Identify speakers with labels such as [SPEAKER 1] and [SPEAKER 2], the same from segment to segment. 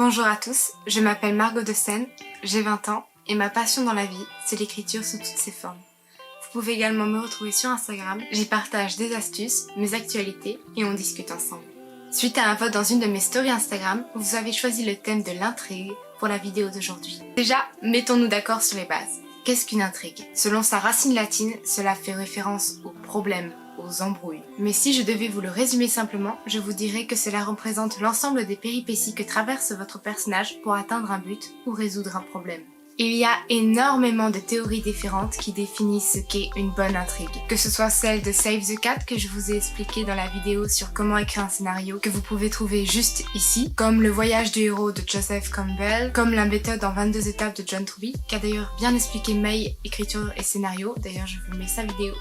[SPEAKER 1] Bonjour à tous, je m'appelle Margot de Seine, j'ai 20 ans et ma passion dans la vie, c'est l'écriture sous toutes ses formes. Vous pouvez également me retrouver sur Instagram, j'y partage des astuces, mes actualités et on discute ensemble. Suite à un vote dans une de mes stories Instagram, vous avez choisi le thème de l'intrigue pour la vidéo d'aujourd'hui. Déjà, mettons-nous d'accord sur les bases. Qu'est-ce qu'une intrigue? Selon sa racine latine, cela fait référence aux problèmes, aux embrouilles. Mais si je devais vous le résumer simplement, je vous dirais que cela représente l'ensemble des péripéties que traverse votre personnage pour atteindre un but ou résoudre un problème. Il y a énormément de théories différentes qui définissent ce qu'est une bonne intrigue. Que ce soit celle de Save the Cat que je vous ai expliqué dans la vidéo sur comment écrire un scénario que vous pouvez trouver juste ici, comme le voyage du héros de Joseph Campbell, comme la méthode en 22 étapes de John Truby, qui a d'ailleurs bien expliqué May, écriture et scénario, d'ailleurs je vous mets sa vidéo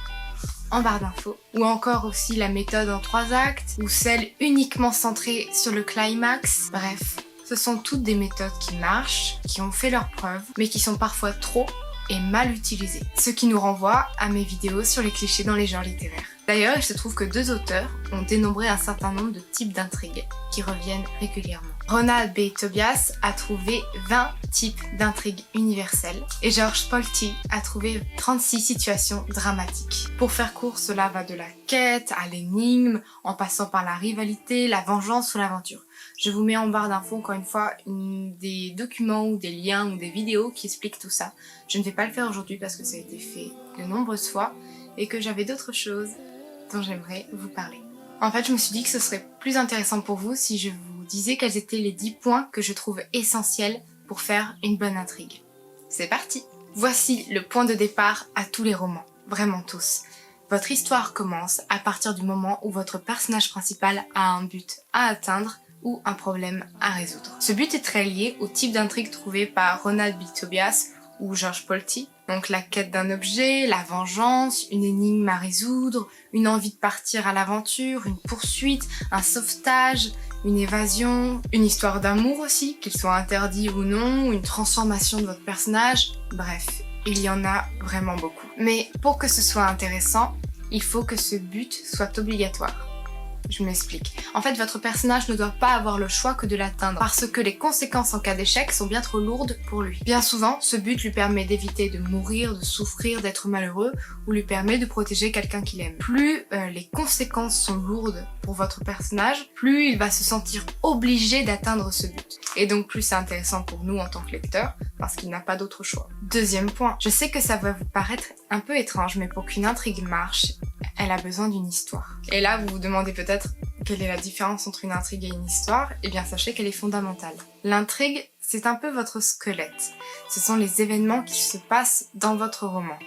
[SPEAKER 1] en barre d'infos, ou encore aussi la méthode en 3 actes, ou celle uniquement centrée sur le climax, bref. Ce sont toutes des méthodes qui marchent, qui ont fait leurs preuves, mais qui sont parfois trop et mal utilisées. Ce qui nous renvoie à mes vidéos sur les clichés dans les genres littéraires. D'ailleurs, il se trouve que 2 auteurs ont dénombré un certain nombre de types d'intrigues qui reviennent régulièrement. Ronald B. Tobias a trouvé 20 types d'intrigues universelles et George Polti a trouvé 36 situations dramatiques. Pour faire court, cela va de la quête à l'énigme, en passant par la rivalité, la vengeance ou l'aventure. Je vous mets en barre d'infos encore une fois des documents ou des liens ou des vidéos qui expliquent tout ça. Je ne vais pas le faire aujourd'hui parce que ça a été fait de nombreuses fois et que j'avais d'autres choses dont j'aimerais vous parler. En fait, je me suis dit que ce serait plus intéressant pour vous si je vous disais quels étaient les 10 points que je trouve essentiels pour faire une bonne intrigue. C'est parti! Voici le point de départ à tous les romans, vraiment tous. Votre histoire commence à partir du moment où votre personnage principal a un but à atteindre ou un problème à résoudre. Ce but est très lié au type d'intrigue trouvé par Ronald B. Tobias ou George Polti. Donc la quête d'un objet, la vengeance, une énigme à résoudre, une envie de partir à l'aventure, une poursuite, un sauvetage, une évasion, une histoire d'amour aussi, qu'il soit interdit ou non, une transformation de votre personnage, bref, il y en a vraiment beaucoup. Mais pour que ce soit intéressant, il faut que ce but soit obligatoire. Je m'explique. En fait, votre personnage ne doit pas avoir le choix que de l'atteindre parce que les conséquences en cas d'échec sont bien trop lourdes pour lui. Bien souvent, ce but lui permet d'éviter de mourir, de souffrir, d'être malheureux ou lui permet de protéger quelqu'un qu'il aime. Plus les conséquences sont lourdes pour votre personnage, plus il va se sentir obligé d'atteindre ce but. Et donc plus c'est intéressant pour nous en tant que lecteurs parce qu'il n'a pas d'autre choix. Deuxième point, je sais que ça va vous paraître un peu étrange, mais pour qu'une intrigue marche, elle a besoin d'une histoire. Et là, vous vous demandez peut-être quelle est la différence entre une intrigue et une histoire. Eh bien, sachez qu'elle est fondamentale. L'intrigue, c'est un peu votre squelette. Ce sont les événements qui se passent dans votre roman.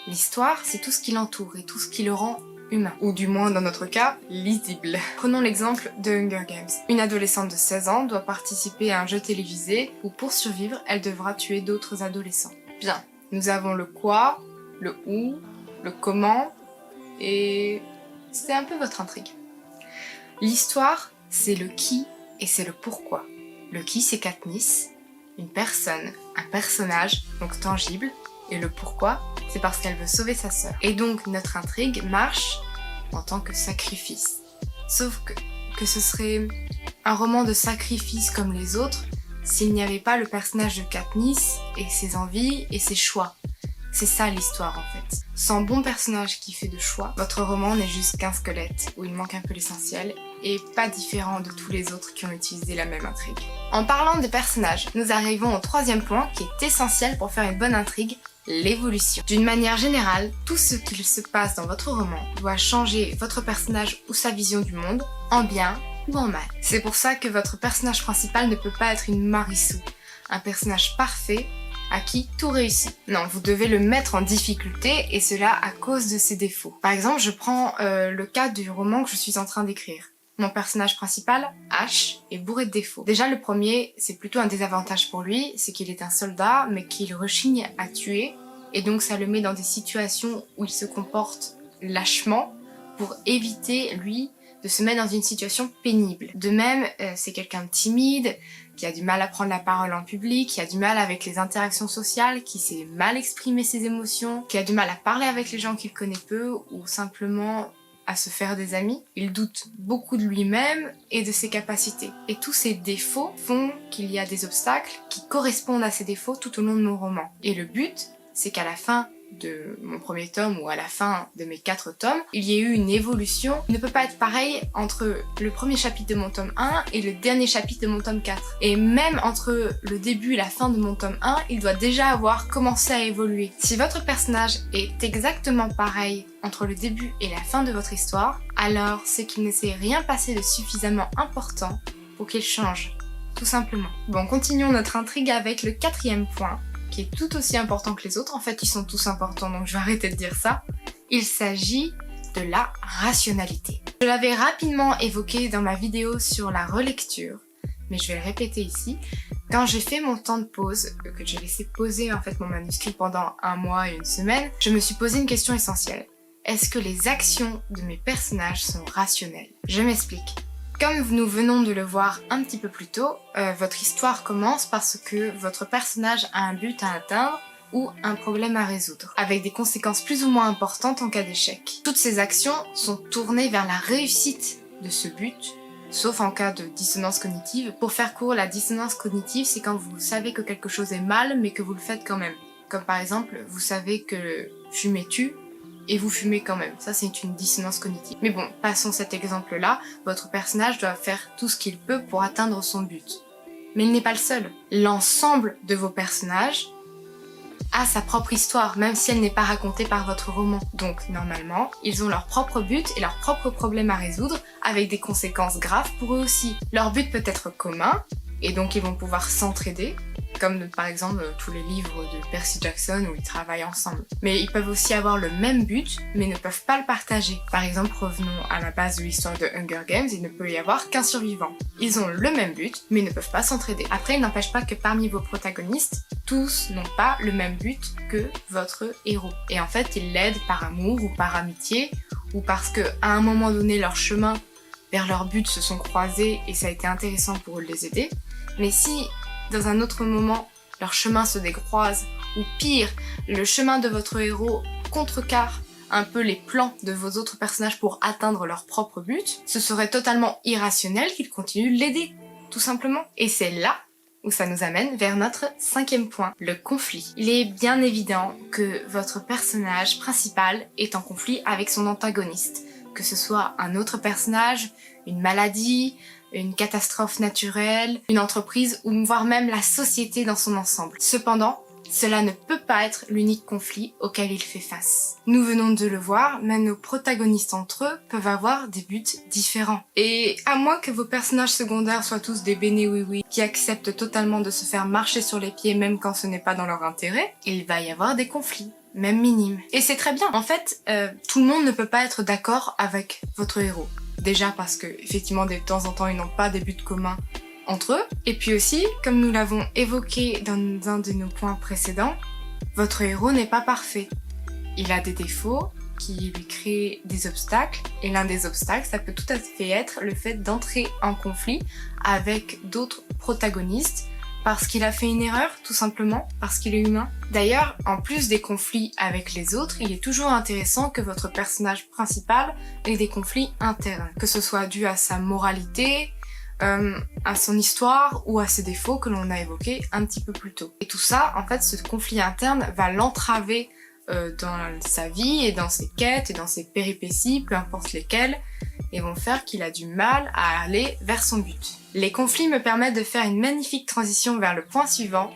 [SPEAKER 1] L'histoire, c'est tout ce qui l'entoure et tout ce qui le rend humain. Ou du moins, dans notre cas, lisible. Prenons l'exemple de Hunger Games. Une adolescente de 16 ans doit participer à un jeu télévisé où, pour survivre, elle devra tuer d'autres adolescents. Bien, nous avons le quoi, le où, le comment, et c'est un peu votre intrigue. L'histoire, c'est le qui et c'est le pourquoi. Le qui, c'est Katniss, une personne, un personnage, donc tangible, et le pourquoi, c'est parce qu'elle veut sauver sa sœur. Et donc notre intrigue marche en tant que sacrifice. Sauf que ce serait un roman de sacrifice comme les autres s'il n'y avait pas le personnage de Katniss et ses envies et ses choix. C'est ça l'histoire en fait. Sans bon personnage qui fait de choix, votre roman n'est juste qu'un squelette où il manque un peu l'essentiel et pas différent de tous les autres qui ont utilisé la même intrigue. En parlant de personnages, nous arrivons au 3e point qui est essentiel pour faire une bonne intrigue, l'évolution. D'une manière générale, tout ce qu'il se passe dans votre roman doit changer votre personnage ou sa vision du monde, en bien ou en mal. C'est pour ça que votre personnage principal ne peut pas être une Marissou, un personnage parfait à qui tout réussit. Non, vous devez le mettre en difficulté et cela à cause de ses défauts. Par exemple, je prends le cas du roman que je suis en train d'écrire. Mon personnage principal, Ash, est bourré de défauts. Déjà, le premier, c'est plutôt un désavantage pour lui, c'est qu'il est un soldat, mais qu'il rechigne à tuer, et donc ça le met dans des situations où il se comporte lâchement pour éviter, lui, de se mettre dans une situation pénible. De même, c'est quelqu'un de timide, qui a du mal à prendre la parole en public, qui a du mal avec les interactions sociales, qui sait mal exprimer ses émotions, qui a du mal à parler avec les gens qu'il connaît peu, ou simplement à se faire des amis, il doute beaucoup de lui-même et de ses capacités. Et tous ces défauts font qu'il y a des obstacles qui correspondent à ces défauts tout au long de mon roman. Et le but, c'est qu'à la fin de mon premier tome ou à la fin de mes 4 tomes, il y ait eu une évolution. Il ne peut pas être pareil entre le premier chapitre de mon tome 1 et le dernier chapitre de mon tome 4. Et même entre le début et la fin de mon tome 1, il doit déjà avoir commencé à évoluer. Si votre personnage est exactement pareil entre le début et la fin de votre histoire, alors c'est qu'il ne s'est rien passé de suffisamment important pour qu'il change, tout simplement. Bon, continuons notre intrigue avec le 4e point, qui est tout aussi important que les autres. En fait, ils sont tous importants, donc je vais arrêter de dire ça. Il s'agit de la rationalité. Je l'avais rapidement évoqué dans ma vidéo sur la relecture, mais je vais le répéter ici. Quand j'ai fait mon temps de pause, que j'ai laissé poser en fait mon manuscrit pendant 1 mois et 1 semaine, je me suis posé une question essentielle. Est-ce que les actions de mes personnages sont rationnelles? Je m'explique. Comme nous venons de le voir un petit peu plus tôt, votre histoire commence parce que votre personnage a un but à atteindre ou un problème à résoudre, avec des conséquences plus ou moins importantes en cas d'échec. Toutes ces actions sont tournées vers la réussite de ce but, sauf en cas de dissonance cognitive. Pour faire court, la dissonance cognitive, c'est quand vous savez que quelque chose est mal, mais que vous le faites quand même. Comme par exemple, vous savez que fumer tue, et vous fumez quand même. Ça, c'est une dissonance cognitive. Mais bon, passons cet exemple-là. Votre personnage doit faire tout ce qu'il peut pour atteindre son but. Mais il n'est pas le seul. L'ensemble de vos personnages a sa propre histoire, même si elle n'est pas racontée par votre roman. Donc, normalement, ils ont leur propre but et leurs propres problèmes à résoudre, avec des conséquences graves pour eux aussi. Leur but peut être commun, et donc ils vont pouvoir s'entraider, comme par exemple tous les livres de Percy Jackson où ils travaillent ensemble. Mais ils peuvent aussi avoir le même but, mais ne peuvent pas le partager. Par exemple, revenons à la base de l'histoire de Hunger Games, il ne peut y avoir qu'un survivant. Ils ont le même but, mais ne peuvent pas s'entraider. Après, il n'empêche pas que parmi vos protagonistes, tous n'ont pas le même but que votre héros. Et en fait, ils l'aident par amour ou par amitié, ou parce qu'à un moment donné, leurs chemins vers leur but se sont croisés et ça a été intéressant pour eux de les aider. Mais si dans un autre moment, leurs chemins se décroisent, ou pire, le chemin de votre héros contrecarre un peu les plans de vos autres personnages pour atteindre leur propre but, ce serait totalement irrationnel qu'ils continuent de l'aider, tout simplement. Et c'est là où ça nous amène vers notre 5e point, le conflit. Il est bien évident que votre personnage principal est en conflit avec son antagoniste, que ce soit un autre personnage, une maladie, une catastrophe naturelle, une entreprise ou voire même la société dans son ensemble. Cependant, cela ne peut pas être l'unique conflit auquel il fait face. Nous venons de le voir, même nos protagonistes entre eux peuvent avoir des buts différents. Et à moins que vos personnages secondaires soient tous des béné oui-oui qui acceptent totalement de se faire marcher sur les pieds même quand ce n'est pas dans leur intérêt, il va y avoir des conflits, même minimes. Et c'est très bien. En fait, tout le monde ne peut pas être d'accord avec votre héros. Déjà parce que, effectivement, de temps en temps, ils n'ont pas des buts communs entre eux. Et puis aussi, comme nous l'avons évoqué dans un de nos points précédents, votre héros n'est pas parfait. Il a des défauts qui lui créent des obstacles. Et l'un des obstacles, ça peut tout à fait être le fait d'entrer en conflit avec d'autres protagonistes parce qu'il a fait une erreur, tout simplement, parce qu'il est humain. D'ailleurs, en plus des conflits avec les autres, il est toujours intéressant que votre personnage principal ait des conflits internes, que ce soit dû à sa moralité, à son histoire ou à ses défauts que l'on a évoqués un petit peu plus tôt. Et tout ça, en fait, ce conflit interne va l'entraver dans sa vie et dans ses quêtes et dans ses péripéties, peu importe lesquelles, et vont faire qu'il a du mal à aller vers son but. Les conflits me permettent de faire une magnifique transition vers le point suivant,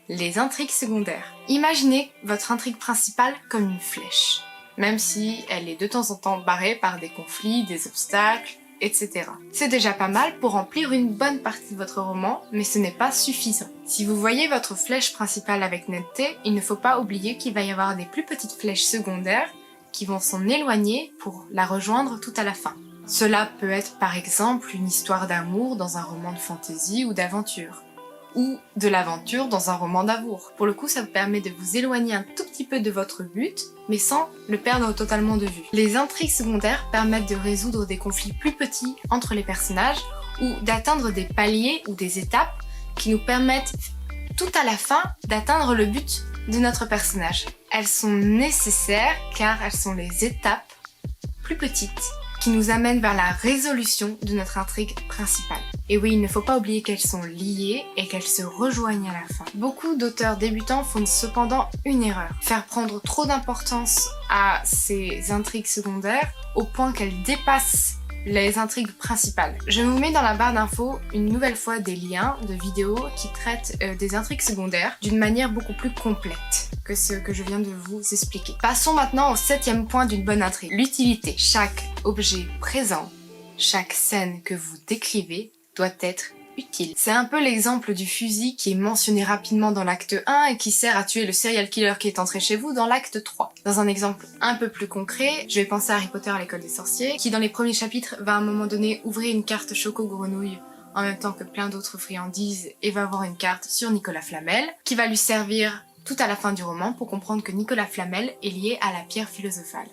[SPEAKER 1] les intrigues secondaires. Imaginez votre intrigue principale comme une flèche, même si elle est de temps en temps barrée par des conflits, des obstacles, etc. C'est déjà pas mal pour remplir une bonne partie de votre roman, mais ce n'est pas suffisant. Si vous voyez votre flèche principale avec netteté, il ne faut pas oublier qu'il va y avoir des plus petites flèches secondaires qui vont s'en éloigner pour la rejoindre tout à la fin. Cela peut être par exemple une histoire d'amour dans un roman de fantasy ou d'aventure, ou de l'aventure dans un roman d'amour. Pour le coup, ça vous permet de vous éloigner un tout petit peu de votre but, mais sans le perdre totalement de vue. Les intrigues secondaires permettent de résoudre des conflits plus petits entre les personnages, ou d'atteindre des paliers ou des étapes qui nous permettent tout à la fin d'atteindre le but de notre personnage. Elles sont nécessaires car elles sont les étapes plus petites qui nous amènent vers la résolution de notre intrigue principale. Et oui, il ne faut pas oublier qu'elles sont liées et qu'elles se rejoignent à la fin. Beaucoup d'auteurs débutants font cependant une erreur, faire prendre trop d'importance à ces intrigues secondaires au point qu'elles dépassent les intrigues principales. Je vous mets dans la barre d'infos une nouvelle fois des liens de vidéos qui traitent des intrigues secondaires d'une manière beaucoup plus complète que ce que je viens de vous expliquer. Passons maintenant au 7e point d'une bonne intrigue, l'utilité. Chaque objet présent, chaque scène que vous décrivez doit être utile. C'est un peu l'exemple du fusil qui est mentionné rapidement dans l'acte 1 et qui sert à tuer le serial killer qui est entré chez vous dans l'acte 3. Dans un exemple un peu plus concret, je vais penser à Harry Potter à l'école des sorciers, qui dans les premiers chapitres va à un moment donné ouvrir une carte choco-grenouille en même temps que plein d'autres friandises et va avoir une carte sur Nicolas Flamel, qui va lui servir tout à la fin du roman pour comprendre que Nicolas Flamel est lié à la pierre philosophale.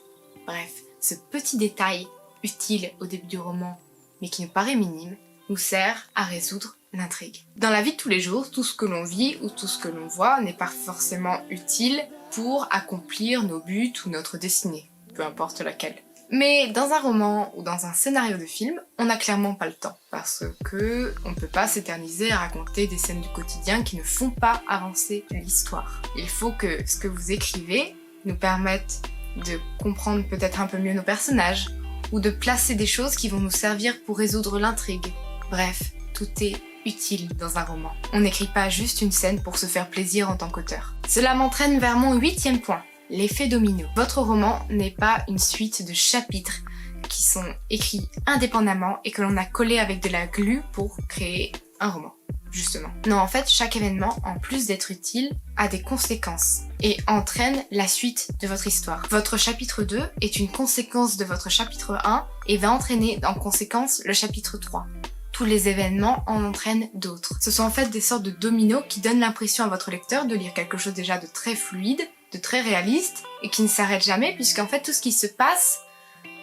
[SPEAKER 1] Bref, ce petit détail utile au début du roman, mais qui nous paraît minime, nous sert à résoudre l'intrigue. Dans la vie de tous les jours, tout ce que l'on vit ou tout ce que l'on voit n'est pas forcément utile pour accomplir nos buts ou notre destinée, peu importe laquelle. Mais dans un roman ou dans un scénario de film, on n'a clairement pas le temps, parce que on ne peut pas s'éterniser à raconter des scènes du quotidien qui ne font pas avancer l'histoire. Il faut que ce que vous écrivez nous permette de comprendre peut-être un peu mieux nos personnages, ou de placer des choses qui vont nous servir pour résoudre l'intrigue. Bref, tout est utile dans un roman. On n'écrit pas juste une scène pour se faire plaisir en tant qu'auteur. Cela m'entraîne vers mon 8e point, l'effet domino. Votre roman n'est pas une suite de chapitres qui sont écrits indépendamment et que l'on a collé avec de la glu pour créer un roman. Justement. Non, en fait, chaque événement, en plus d'être utile, a des conséquences et entraîne la suite de votre histoire. Votre chapitre 2 est une conséquence de votre chapitre 1 et va entraîner en conséquence le chapitre 3. Tous les événements en entraînent d'autres. Ce sont en fait des sortes de dominos qui donnent l'impression à votre lecteur de lire quelque chose déjà de très fluide, de très réaliste et qui ne s'arrête jamais puisqu'en fait tout ce qui se passe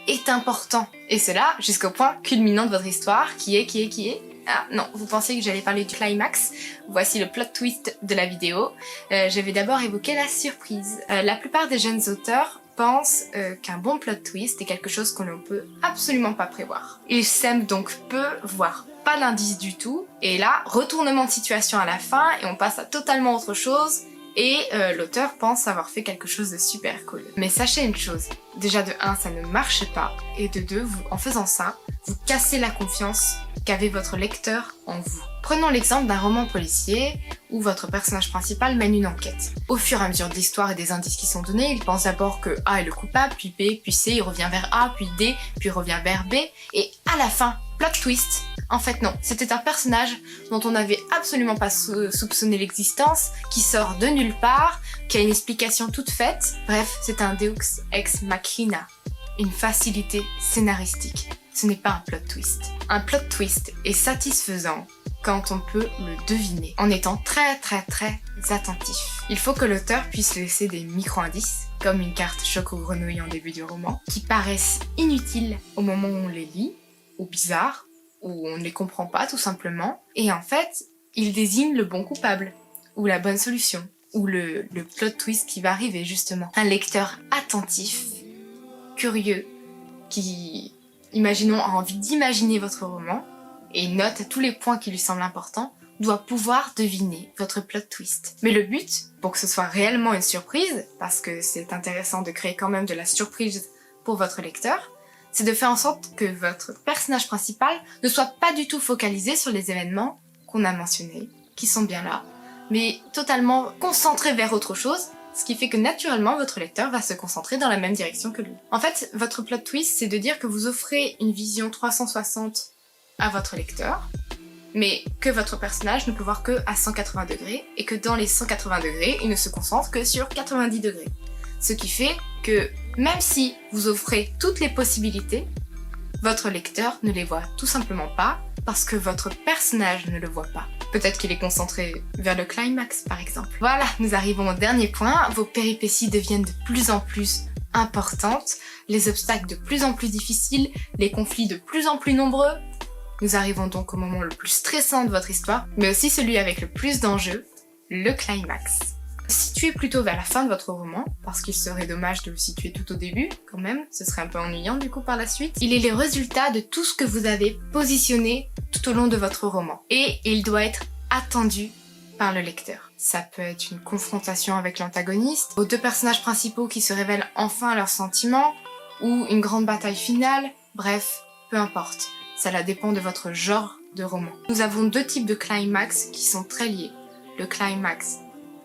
[SPEAKER 1] est important. Et cela jusqu'au point culminant de votre histoire qui est... Ah non, vous pensiez que j'allais parler du climax. Voici le plot twist de la vidéo. Je vais d'abord évoquer la surprise. La plupart des jeunes auteurs pensent qu'un bon plot twist est quelque chose qu'on ne peut absolument pas prévoir. Ils sèment donc peu, voire pas d'indice du tout. Et là, retournement de situation à la fin et on passe à totalement autre chose. Et l'auteur pense avoir fait quelque chose de super cool. Mais sachez une chose, déjà de 1, ça ne marche pas, et de 2, en faisant ça, vous cassez la confiance qu'avait votre lecteur en vous. Prenons l'exemple d'un roman policier où votre personnage principal mène une enquête. Au fur et à mesure de l'histoire et des indices qui sont donnés, il pense d'abord que A est le coupable, puis B, puis C, il revient vers A, puis D, puis revient vers B, et à la fin, plot twist, en fait non, c'était un personnage dont on n'avait absolument pas soupçonné l'existence, qui sort de nulle part, qui a une explication toute faite, bref, c'est un Deus ex machina, une facilité scénaristique. Ce n'est pas un plot twist. Un plot twist est satisfaisant quand on peut le deviner, en étant très attentif. Il faut que l'auteur puisse laisser des micro-indices, comme une carte choco-grenouille en début du roman, qui paraissent inutiles au moment où on les lit, ou bizarres, ou on ne les comprend pas tout simplement, et en fait, il désigne le bon coupable, ou la bonne solution, ou le plot twist qui va arriver justement. Un lecteur attentif, curieux, qui, imaginons, a envie d'imaginer votre roman, et note tous les points qui lui semblent importants, doit pouvoir deviner votre plot twist. Mais le but, pour que ce soit réellement une surprise, parce que c'est intéressant de créer quand même de la surprise pour votre lecteur, c'est de faire en sorte que votre personnage principal ne soit pas du tout focalisé sur les événements qu'on a mentionnés, qui sont bien là, mais totalement concentré vers autre chose, ce qui fait que naturellement votre lecteur va se concentrer dans la même direction que lui. En fait, votre plot twist, c'est de dire que vous offrez une vision 360 à votre lecteur, mais que votre personnage ne peut voir que à 180 degrés, et que dans les 180 degrés, il ne se concentre que sur 90 degrés. Ce qui fait que même si vous offrez toutes les possibilités, votre lecteur ne les voit tout simplement pas parce que votre personnage ne le voit pas. Peut-être qu'il est concentré vers le climax par exemple. Voilà, nous arrivons au dernier point. Vos péripéties deviennent de plus en plus importantes, les obstacles de plus en plus difficiles, les conflits de plus en plus nombreux. Nous arrivons donc au moment le plus stressant de votre histoire, mais aussi celui avec le plus d'enjeux, le climax. situez plutôt vers la fin de votre roman, parce qu'il serait dommage de le situer tout au début, quand même, ce serait un peu ennuyant du coup par la suite. Il est le résultat de tout ce que vous avez positionné tout au long de votre roman. Et il doit être attendu par le lecteur. Ça peut être une confrontation avec l'antagoniste, aux deux personnages principaux qui se révèlent enfin leurs sentiments, ou une grande bataille finale, bref, peu importe. Cela dépend de votre genre de roman. Nous avons deux types de climax qui sont très liés. Le climax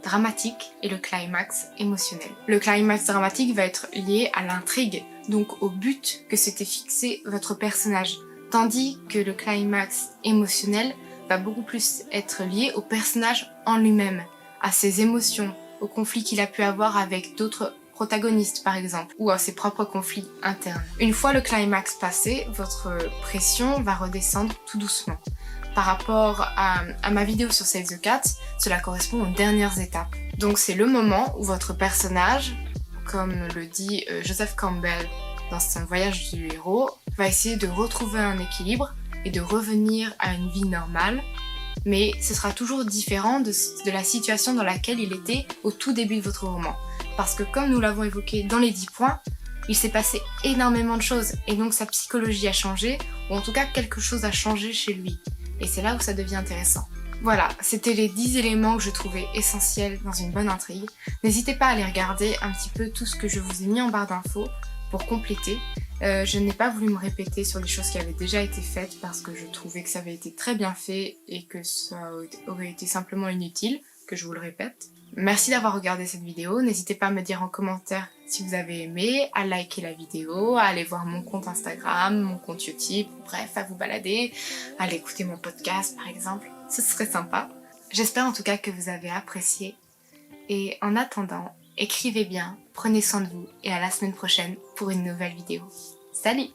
[SPEAKER 1] dramatique et le climax émotionnel. Le climax dramatique va être lié à l'intrigue, donc au but que s'était fixé votre personnage, tandis que le climax émotionnel va beaucoup plus être lié au personnage en lui-même, à ses émotions, au conflit qu'il a pu avoir avec d'autres protagonistes par exemple, ou à ses propres conflits internes. Une fois le climax passé, votre pression va redescendre tout doucement. Par rapport à ma vidéo sur Save the Cat, cela correspond aux dernières étapes. Donc c'est le moment où votre personnage, comme le dit Joseph Campbell dans son voyage du héros, va essayer de retrouver un équilibre et de revenir à une vie normale, mais ce sera toujours différent de la situation dans laquelle il était au tout début de votre roman. Parce que comme nous l'avons évoqué dans les 10 points, il s'est passé énormément de choses et donc sa psychologie a changé, ou en tout cas quelque chose a changé chez lui. Et c'est là où ça devient intéressant. Voilà, c'était les 10 éléments que je trouvais essentiels dans une bonne intrigue. N'hésitez pas à aller regarder un petit peu tout ce que je vous ai mis en barre d'infos pour compléter. Je n'ai pas voulu me répéter sur des choses qui avaient déjà été faites parce que je trouvais que ça avait été très bien fait et que ça aurait été simplement inutile, que je vous le répète. Merci d'avoir regardé cette vidéo, n'hésitez pas à me dire en commentaire si vous avez aimé, à liker la vidéo, à aller voir mon compte Instagram, mon compte YouTube, bref, à vous balader, à aller écouter mon podcast par exemple, ce serait sympa. J'espère en tout cas que vous avez apprécié et en attendant, écrivez bien, prenez soin de vous et à la semaine prochaine pour une nouvelle vidéo. Salut!